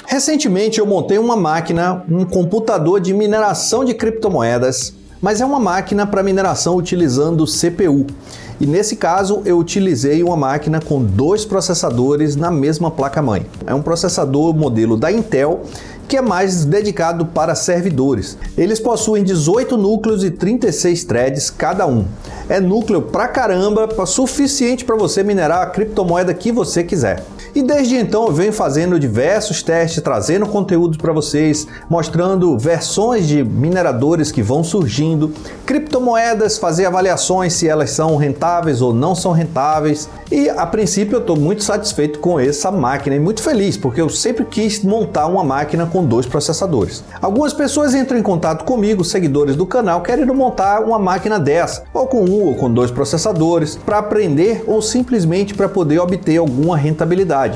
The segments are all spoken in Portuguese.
Recentemente eu montei uma máquina, um computador de mineração de criptomoedas, mas é uma máquina para mineração utilizando CPU. E nesse caso eu utilizei uma máquina com 2 processadores na mesma placa-mãe. É um processador modelo da Intel, que é mais dedicado para servidores. Eles possuem 18 núcleos e 36 threads cada um. É núcleo pra caramba, suficiente para você minerar a criptomoeda que você quiser. E desde então eu venho fazendo diversos testes, trazendo conteúdos para vocês, mostrando versões de mineradores que vão surgindo, criptomoedas, fazer avaliações se elas são rentáveis ou não são rentáveis. E a princípio eu estou muito satisfeito com essa máquina e muito feliz, porque eu sempre quis montar uma máquina com 2 processadores. Algumas pessoas entram em contato comigo, seguidores do canal, querendo montar uma máquina dessa, ou com 1 ou com 2 processadores, para aprender ou simplesmente para poder obter alguma rentabilidade.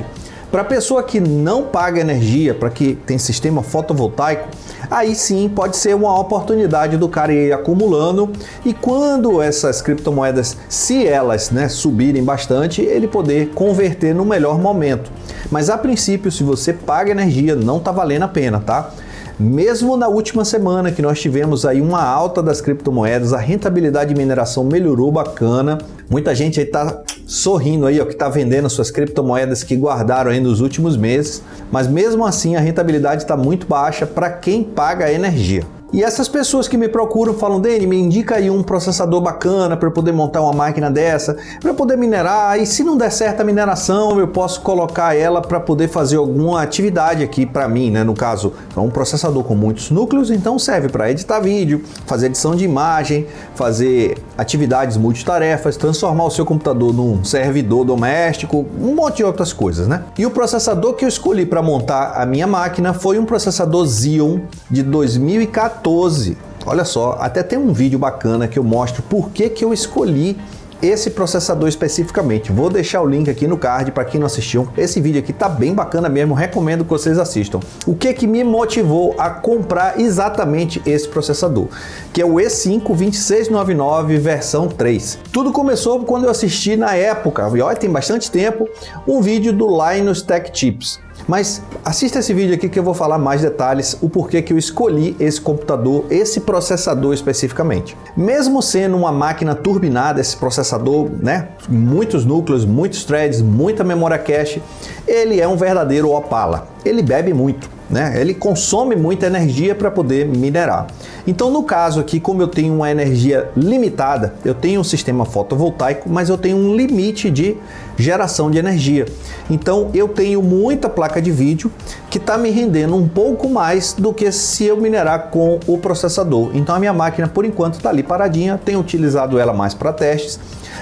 Para a pessoa que não paga energia, para que tem sistema fotovoltaico, aí sim pode ser uma oportunidade do cara ir acumulando e quando essas criptomoedas, se elas subirem bastante, ele poder converter no melhor momento. Mas a princípio, se você paga energia, não está valendo a pena, tá? Mesmo na última semana que nós tivemos aí uma alta das criptomoedas, a rentabilidade de mineração melhorou bacana. Muita gente aí tá sorrindo aí, ó, que tá vendendo suas criptomoedas que guardaram aí nos últimos meses, mas mesmo assim a rentabilidade está muito baixa para quem paga a energia. E essas pessoas que me procuram falam, Dani, me indica aí um processador bacana para eu poder montar uma máquina dessa, para eu poder minerar, e se não der certo a mineração, eu posso colocar ela para poder fazer alguma atividade aqui para mim, né? No caso, é um processador com muitos núcleos, então serve para editar vídeo, fazer edição de imagem, fazer atividades multitarefas, transformar o seu computador num servidor doméstico, um monte de outras coisas, né? E o processador que eu escolhi para montar a minha máquina foi um processador Xeon de 2014. Olha só, até tem um vídeo bacana que eu mostro por que eu escolhi esse processador especificamente. Vou deixar o link aqui no card para quem não assistiu. Esse vídeo aqui tá bem bacana mesmo, recomendo que vocês assistam. O que me motivou a comprar exatamente esse processador, que é o E5-2699 versão 3. Tudo começou quando eu assisti na época, e olha, tem bastante tempo, um vídeo do Linus Tech Tips. Mas assista esse vídeo aqui que eu vou falar mais detalhes, o porquê que eu escolhi esse computador, esse processador especificamente. Mesmo sendo uma máquina turbinada, esse processador, muitos núcleos, muitos threads, muita memória cache, ele é um verdadeiro Opala. Ele bebe muito, ele consome muita energia para poder minerar. Então, no caso aqui, como eu tenho uma energia limitada, eu tenho um sistema fotovoltaico, mas eu tenho um limite de geração de energia. Então, eu tenho muita placa de vídeo que está me rendendo um pouco mais do que se eu minerar com o processador. Então, a minha máquina, por enquanto, está ali paradinha, tenho utilizado ela mais para testes.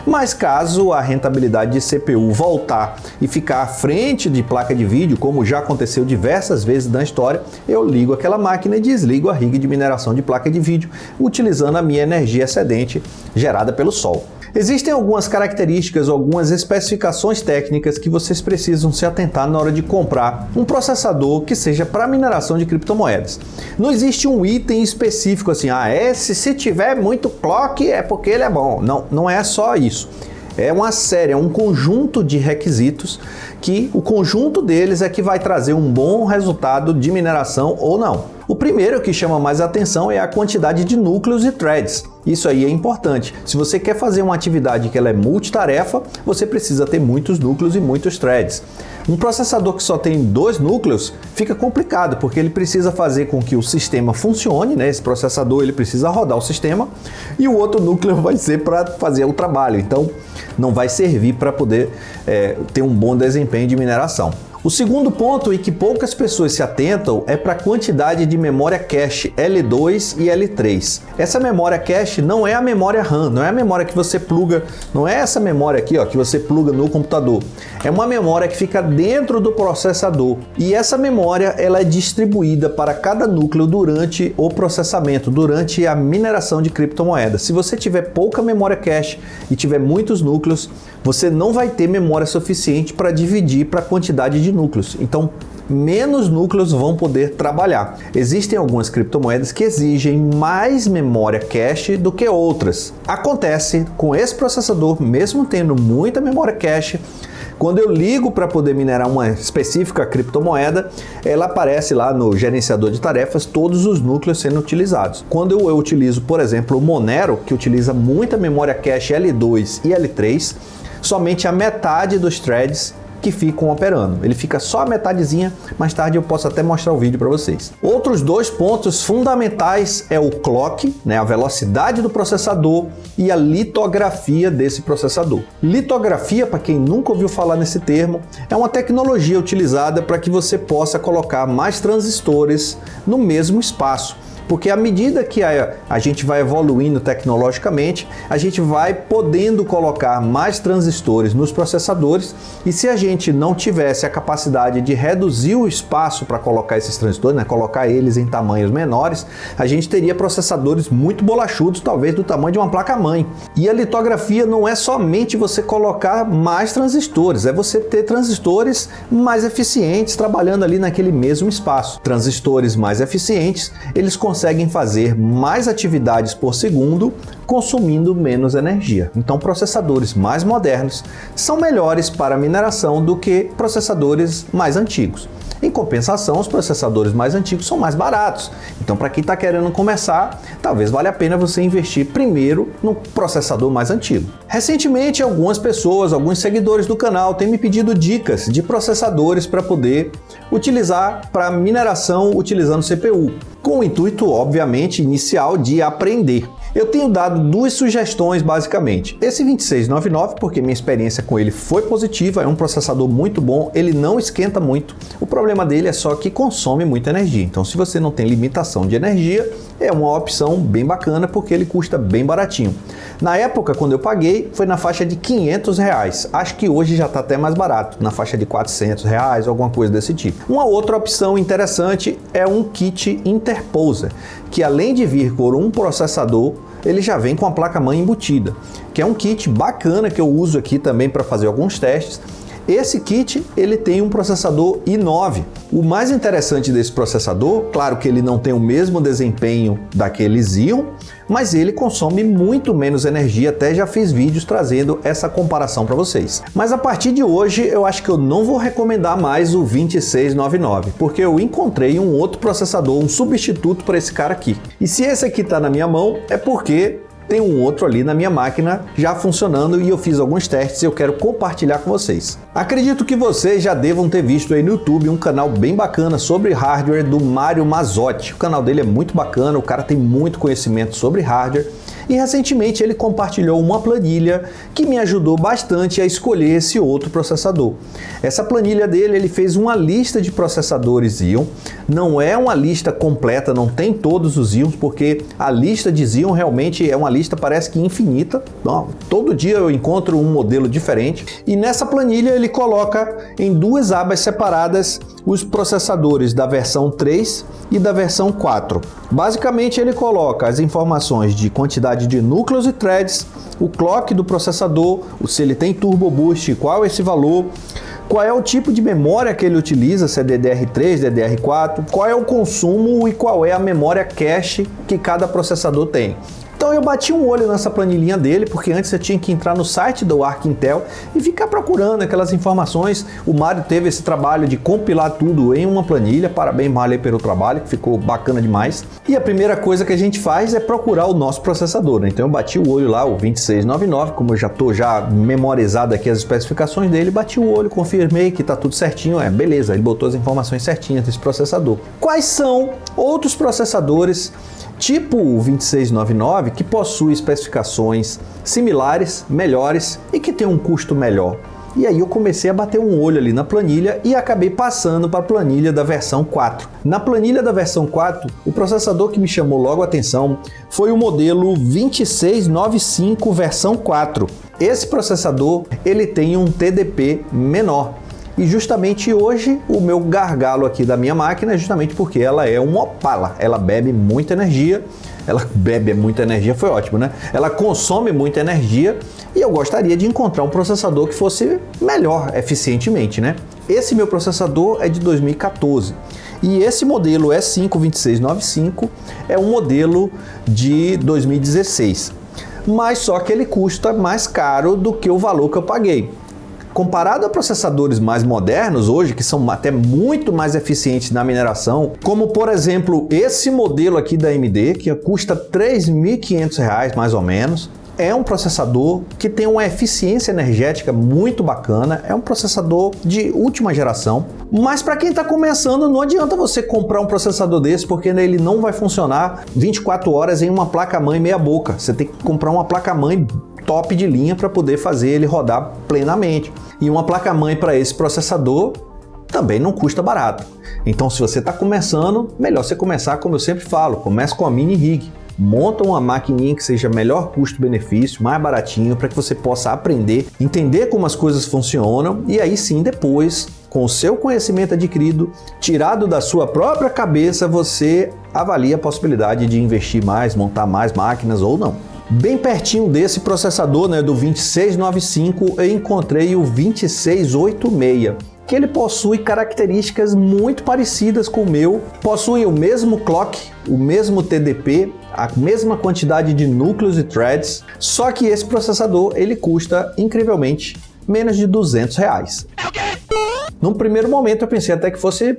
Mas caso a rentabilidade de CPU voltar e ficar à frente de placa de vídeo, como já aconteceu diversas vezes na história, eu ligo aquela máquina e desligo a rig de mineração de placa de vídeo, utilizando a minha energia excedente gerada pelo sol. Existem algumas características, algumas especificações técnicas que vocês precisam se atentar na hora de comprar um processador que seja para mineração de criptomoedas. Não existe um item específico assim, se tiver muito clock é porque ele é bom. Não, não é só isso. É uma série, é um conjunto de requisitos que o conjunto deles é que vai trazer um bom resultado de mineração ou não. O primeiro que chama mais atenção é a quantidade de núcleos e threads. Isso aí é importante. Se você quer fazer uma atividade que ela é multitarefa, você precisa ter muitos núcleos e muitos threads. Um processador que só tem 2 núcleos fica complicado, porque ele precisa fazer com que o sistema funcione, Esse processador ele precisa rodar o sistema e o outro núcleo vai ser para fazer o trabalho. Então não vai servir para poder ter um bom desempenho de mineração. O segundo ponto, e que poucas pessoas se atentam, é para a quantidade de memória cache L2 e L3. Essa memória cache não é a memória RAM, não é a memória que você pluga, não é essa memória aqui que você pluga no computador. É uma memória que fica dentro do processador. E essa memória ela é distribuída para cada núcleo durante o processamento, durante a mineração de criptomoedas. Se você tiver pouca memória cache e tiver muitos núcleos, você não vai ter memória suficiente para dividir para a quantidade de núcleos. Então, menos núcleos vão poder trabalhar. Existem algumas criptomoedas que exigem mais memória cache do que outras. Acontece com esse processador, mesmo tendo muita memória cache, Quando eu ligo para poder minerar uma específica criptomoeda, ela aparece lá no gerenciador de tarefas todos os núcleos sendo utilizados. Quando eu utilizo, por exemplo, o Monero, que utiliza muita memória cache L2 e L3, somente a metade dos threads que ficam operando. Ele fica só a metadezinha, mais tarde eu posso até mostrar o vídeo para vocês. Outros dois pontos fundamentais é o clock, né, a velocidade do processador, e a litografia desse processador. Litografia, para quem nunca ouviu falar nesse termo, é uma tecnologia utilizada para que você possa colocar mais transistores no mesmo espaço. Porque à medida que a gente vai evoluindo tecnologicamente, a gente vai podendo colocar mais transistores nos processadores, e se a gente não tivesse a capacidade de reduzir o espaço para colocar esses transistores, né, colocar eles em tamanhos menores, a gente teria processadores muito bolachudos, talvez do tamanho de uma placa-mãe. E a litografia não é somente você colocar mais transistores, é você ter transistores mais eficientes trabalhando ali naquele mesmo espaço. Transistores mais eficientes, eles conseguem fazer mais atividades por segundo, consumindo menos energia. Então, processadores mais modernos são melhores para mineração do que processadores mais antigos. Em compensação, os processadores mais antigos são mais baratos. Então, para quem está querendo começar, talvez valha a pena você investir primeiro no processador mais antigo. Recentemente, algumas pessoas, alguns seguidores do canal têm me pedido dicas de processadores para poder utilizar para mineração utilizando CPU, com o intuito, obviamente, inicial de aprender. Eu tenho dado duas sugestões basicamente. Esse 2699, porque minha experiência com ele foi positiva, é um processador muito bom, ele não esquenta muito. O problema dele é só que consome muita energia. Então, se você não tem limitação de energia, é uma opção bem bacana porque ele custa bem baratinho. Na época, quando eu paguei, foi na faixa de R$500. Acho que hoje já está até mais barato, na faixa de R$400, alguma coisa desse tipo. Uma outra opção interessante é um kit interposer, que além de vir com um processador, ele já vem com a placa-mãe embutida, que é um kit bacana que eu uso aqui também para fazer alguns testes. Esse kit, ele tem um processador i9. O mais interessante desse processador, claro que ele não tem o mesmo desempenho daquele Xeon, mas ele consome muito menos energia, até já fiz vídeos trazendo essa comparação para vocês. Mas a partir de hoje, eu acho que eu não vou recomendar mais o 2699, porque eu encontrei um outro processador, um substituto para esse cara aqui. E se esse aqui está na minha mão, é porque tem um outro ali na minha máquina já funcionando e eu fiz alguns testes e eu quero compartilhar com vocês. Acredito que vocês já devam ter visto aí no YouTube um canal bem bacana sobre hardware do Mário Mazzotti. O canal dele é muito bacana, o cara tem muito conhecimento sobre hardware. E recentemente ele compartilhou uma planilha que me ajudou bastante a escolher esse outro processador. Essa planilha dele, ele fez uma lista de processadores Xeon. Não é uma lista completa, não tem todos os Xeons, porque a lista de Xeon realmente é uma lista, parece que infinita. Todo dia eu encontro um modelo diferente. E nessa planilha ele coloca em duas abas separadas os processadores da versão 3 e da versão 4. Basicamente ele coloca as informações de quantidade de núcleos e threads, o clock do processador, se ele tem turbo boost, qual é esse valor, qual é o tipo de memória que ele utiliza, se é DDR3, DDR4, qual é o consumo e qual é a memória cache que cada processador tem. Então eu bati um olho nessa planilhinha dele, porque antes eu tinha que entrar no site do Arc Intel e ficar procurando aquelas informações. O Mário teve esse trabalho de compilar tudo em uma planilha, parabéns Mário pelo trabalho, que ficou bacana demais. E a primeira coisa que a gente faz é procurar o nosso processador, né? Então eu bati o olho lá, o 2699, como eu já estou memorizado aqui as especificações dele, bati o olho, confirmei que está tudo certinho, beleza, ele botou as informações certinhas desse processador. Quais são outros processadores tipo o 2699 que possui especificações similares, melhores e que tem um custo melhor? E aí eu comecei a bater um olho ali na planilha e acabei passando para a planilha da versão 4. Na planilha da versão 4, o processador que me chamou logo a atenção foi o modelo 2695 versão 4. Esse processador, ele tem um TDP menor. E justamente hoje o meu gargalo aqui da minha máquina é justamente porque ela é uma Opala, ela bebe muita energia, foi ótimo, né? Ela consome muita energia e eu gostaria de encontrar um processador que fosse melhor eficientemente, né? Esse meu processador é de 2014 e esse modelo E5 2695 é um modelo de 2016, mas só que ele custa mais caro do que o valor que eu paguei. Comparado a processadores mais modernos hoje, que são até muito mais eficientes na mineração, como por exemplo esse modelo aqui da AMD, que custa R$ 3.500 mais ou menos, é um processador que tem uma eficiência energética muito bacana, é um processador de última geração, mas para quem está começando não adianta você comprar um processador desse porque ele não vai funcionar 24 horas em uma placa-mãe meia boca, você tem que comprar uma placa-mãe top de linha para poder fazer ele rodar plenamente. E uma placa-mãe para esse processador também não custa barato. Então se você está começando, melhor você começar, como eu sempre falo, comece com a mini rig. Monta uma maquininha que seja melhor custo-benefício, mais baratinho, para que você possa aprender, entender como as coisas funcionam e aí sim depois, com o seu conhecimento adquirido, tirado da sua própria cabeça, você avalia a possibilidade de investir mais, montar mais máquinas ou não. Bem pertinho desse processador, né, do 2695, eu encontrei o 2686, que ele possui características muito parecidas com o meu, possui o mesmo clock, o mesmo TDP, a mesma quantidade de núcleos e threads, só que esse processador ele custa incrivelmente menos de R$200. Num primeiro momento eu pensei até que fosse,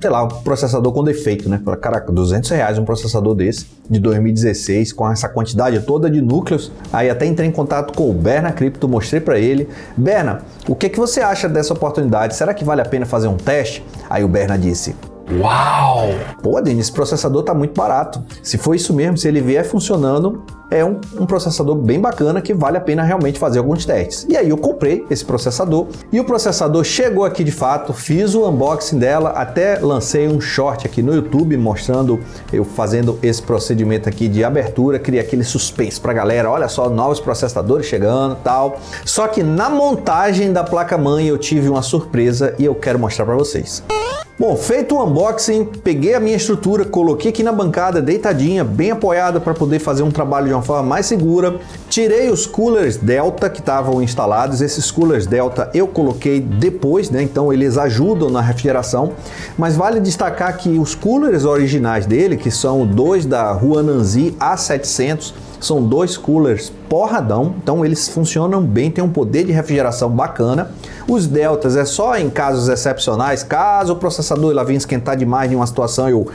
sei lá, um processador com defeito, né? Caraca, R$200 um processador desse, de 2016, com essa quantidade toda de núcleos. Aí até entrei em contato com o Berna Crypto, mostrei para ele. Berna, o que você acha dessa oportunidade? Será que vale a pena fazer um teste? Aí o Berna disse: uau! Pô, Denis, esse processador tá muito barato. Se for isso mesmo, se ele vier funcionando, é um processador bem bacana que vale a pena realmente fazer alguns testes. E aí eu comprei esse processador e o processador chegou aqui de fato, fiz o unboxing dela, até lancei um short aqui no YouTube mostrando eu fazendo esse procedimento aqui de abertura, criei aquele suspense pra galera, olha só, novos processadores chegando e tal. Só que na montagem da placa-mãe eu tive uma surpresa e eu quero mostrar para vocês. Bom, feito o unboxing, peguei a minha estrutura, coloquei aqui na bancada, deitadinha, bem apoiada para poder fazer um trabalho de uma forma mais segura. Tirei os coolers Delta que estavam instalados, esses coolers Delta eu coloquei depois, né? Então eles ajudam na refrigeração, mas vale destacar que os coolers originais dele, que são dois da Huananzi A700, são dois coolers porradão, então eles funcionam bem, tem um poder de refrigeração bacana. Os Deltas é só em casos excepcionais, caso o processador lá venha esquentar demais em uma situação, eu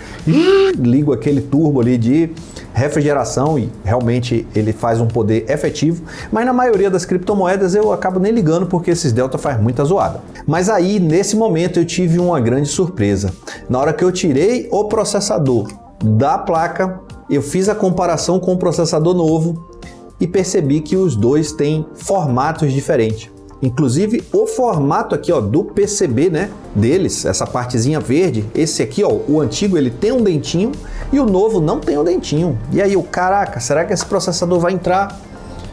ligo aquele turbo ali de refrigeração e realmente ele faz um poder efetivo, mas na maioria das criptomoedas eu acabo nem ligando porque esses Delta faz muita zoada. Mas aí, nesse momento, eu tive uma grande surpresa. Na hora que eu tirei o processador da placa, eu fiz a comparação com o processador novo e percebi que os dois têm formatos diferentes. Inclusive o formato aqui, ó, do PCB, né, deles, essa partezinha verde, esse aqui, ó, o antigo ele tem um dentinho e o novo não tem um dentinho. E aí, caraca, será que esse processador vai entrar?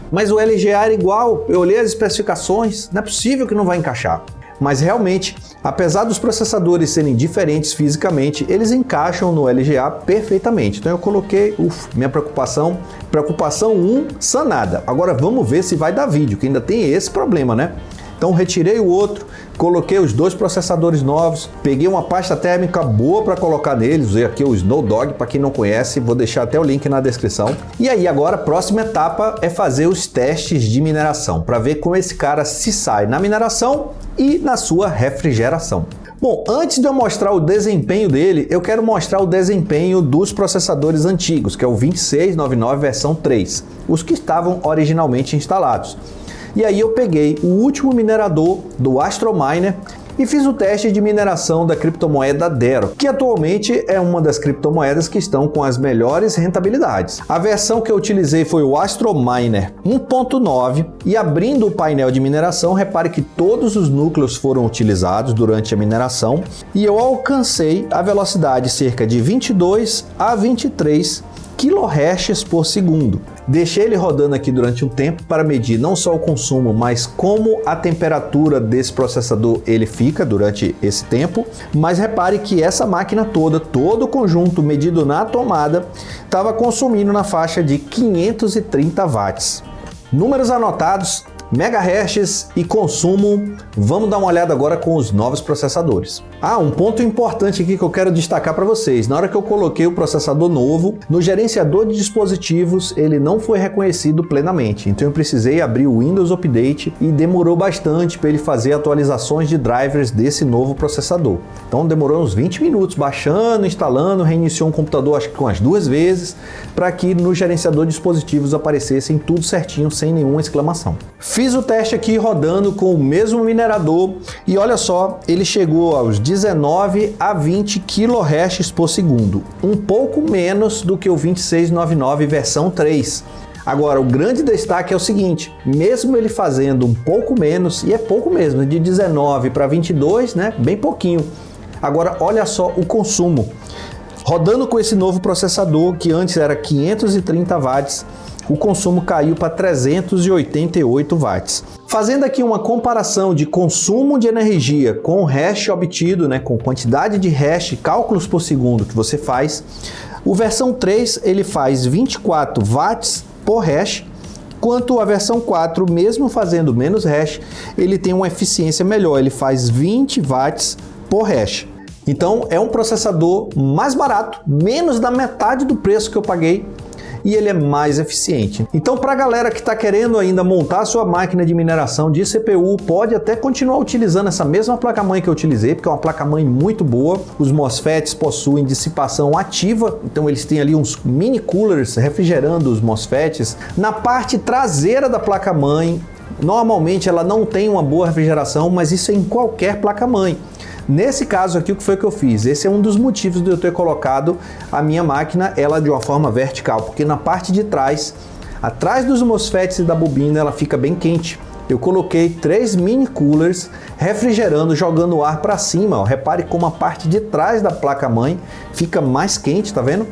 Mas o LGA era igual, eu olhei as especificações, não é possível que não vai encaixar. Mas realmente, apesar dos processadores serem diferentes fisicamente, eles encaixam no LGA perfeitamente. Então eu coloquei, minha preocupação 1 sanada. Agora vamos ver se vai dar vídeo, que ainda tem esse problema, né? Então retirei o outro, coloquei os dois processadores novos, peguei uma pasta térmica boa para colocar neles, usei aqui o Snowdog, para quem não conhece, vou deixar até o link na descrição. E aí agora a próxima etapa é fazer os testes de mineração, para ver como esse cara se sai na mineração e na sua refrigeração. Bom, antes de eu mostrar o desempenho dele, eu quero mostrar o desempenho dos processadores antigos, que é o 2699 versão 3, os que estavam originalmente instalados. E aí eu peguei o último minerador do Astrominer e fiz o teste de mineração da criptomoeda Dero, que atualmente é uma das criptomoedas que estão com as melhores rentabilidades. A versão que eu utilizei foi o Astrominer 1.9 e abrindo o painel de mineração, repare que todos os núcleos foram utilizados durante a mineração e eu alcancei a velocidade cerca de 22 a 23 kHz por segundo. Deixei ele rodando aqui durante um tempo para medir não só o consumo, mas como a temperatura desse processador ele fica durante esse tempo. Mas repare que essa máquina toda, todo o conjunto medido na tomada, estava consumindo na faixa de 530 watts. Números anotados, Megahertz e consumo. Vamos dar uma olhada agora com os novos processadores. Um ponto importante aqui que eu quero destacar para vocês. Na hora que eu coloquei o processador novo, no gerenciador de dispositivos, ele não foi reconhecido plenamente. Então eu precisei abrir o Windows Update e demorou bastante para ele fazer atualizações de drivers desse novo processador. Então demorou uns 20 minutos baixando, instalando, reiniciou um computador acho que umas 2 vezes, para que no gerenciador de dispositivos aparecessem tudo certinho, sem nenhuma exclamação. Fiz o teste aqui rodando com o mesmo minerador e olha só, ele chegou aos 19 a 20 kHz por segundo, um pouco menos do que o 2699 versão 3. Agora, o grande destaque é o seguinte, mesmo ele fazendo um pouco menos, e é pouco mesmo, de 19 para 22, né, bem pouquinho. Agora, olha só o consumo. Rodando com esse novo processador, que antes era 530 watts, o consumo caiu para 388 watts. Fazendo aqui uma comparação de consumo de energia com o hash obtido, né, com quantidade de hash, cálculos por segundo que você faz, o versão 3 ele faz 24 watts por hash, quanto a versão 4, mesmo fazendo menos hash, ele tem uma eficiência melhor, ele faz 20 watts por hash. Então é um processador mais barato, menos da metade do preço que eu paguei, e ele é mais eficiente. Então, para a galera que está querendo ainda montar a sua máquina de mineração de CPU, pode até continuar utilizando essa mesma placa-mãe que eu utilizei, porque é uma placa-mãe muito boa. Os MOSFETs possuem dissipação ativa, então eles têm ali uns mini coolers refrigerando os MOSFETs. Na parte traseira da placa-mãe, normalmente ela não tem uma boa refrigeração, mas isso é em qualquer placa-mãe. Nesse caso aqui, o que foi que eu fiz? Esse é um dos motivos de eu ter colocado a minha máquina ela de uma forma vertical, porque na parte de trás, atrás dos MOSFETs e da bobina, ela fica bem quente. Eu coloquei 3 mini coolers refrigerando, jogando ar para cima. Ó. Repare como a parte de trás da placa-mãe fica mais quente, tá vendo?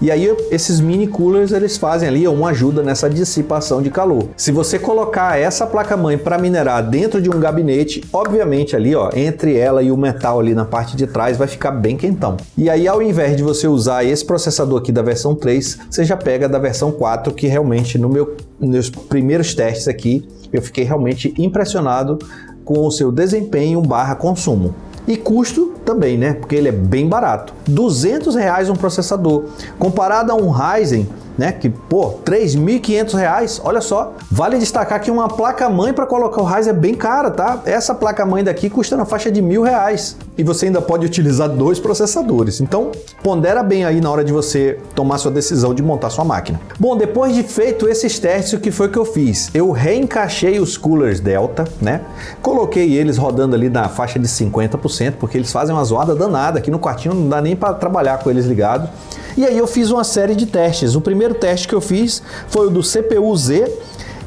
E aí esses mini coolers eles fazem ali uma ajuda nessa dissipação de calor. Se você colocar essa placa-mãe para minerar dentro de um gabinete, obviamente ali ó, entre ela e o metal ali na parte de trás vai ficar bem quentão. E aí ao invés de você usar esse processador aqui da versão 3, você já pega da versão 4, que realmente nos primeiros testes aqui, eu fiquei realmente impressionado com o seu desempenho / consumo. E custo também, né? Porque ele é bem barato. R$200 um processador. Comparado a um Ryzen, né? Que, pô, R$3.500, olha só. Vale destacar que uma placa-mãe para colocar o Ryzen é bem cara, tá? Essa placa-mãe daqui custa na faixa de R$1.000. E você ainda pode utilizar 2 processadores. Então, pondera bem aí na hora de você tomar sua decisão de montar sua máquina. Bom, depois de feito esses testes, o que foi que eu fiz? Eu reencaixei os coolers Delta, né? Coloquei eles rodando ali na faixa de 50%, porque eles fazem uma zoada danada. Aqui no quartinho não dá nem para trabalhar com eles ligados. E aí eu fiz uma série de testes. O primeiro teste que eu fiz foi o do CPU-Z.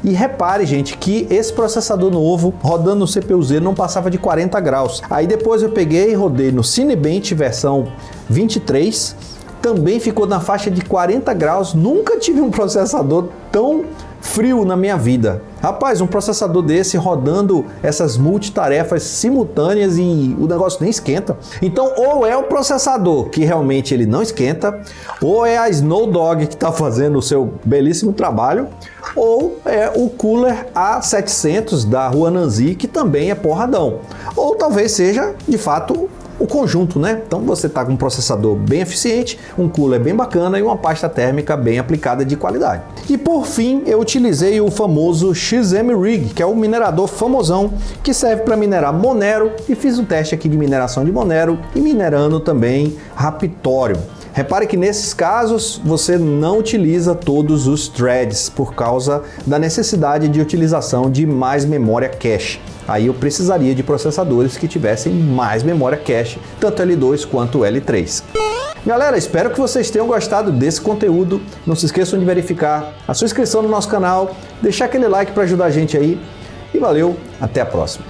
E repare, gente, que esse processador novo, rodando no CPU-Z, não passava de 40 graus. Aí depois eu peguei e rodei no Cinebench versão 23. Também ficou na faixa de 40 graus. Nunca tive um processador tão frio na minha vida. Rapaz, um processador desse rodando essas multitarefas simultâneas e o negócio nem esquenta. Então, ou é o processador que realmente ele não esquenta, ou é a Snowdog que está fazendo o seu belíssimo trabalho, ou é o cooler A700 da Huananzi, que também é porradão. Ou talvez seja, de fato, o conjunto, né? Então você tá com um processador bem eficiente, um cooler bem bacana e uma pasta térmica bem aplicada de qualidade. E por fim, eu utilizei o famoso XM-Rig, que é um minerador famosão que serve para minerar Monero, e fiz um teste aqui de mineração de Monero e minerando também Raptório. Repare que nesses casos você não utiliza todos os threads por causa da necessidade de utilização de mais memória cache. Aí eu precisaria de processadores que tivessem mais memória cache, tanto L2 quanto L3. Galera, espero que vocês tenham gostado desse conteúdo. Não se esqueçam de verificar a sua inscrição no nosso canal, deixar aquele like para ajudar a gente aí. E valeu, até a próxima.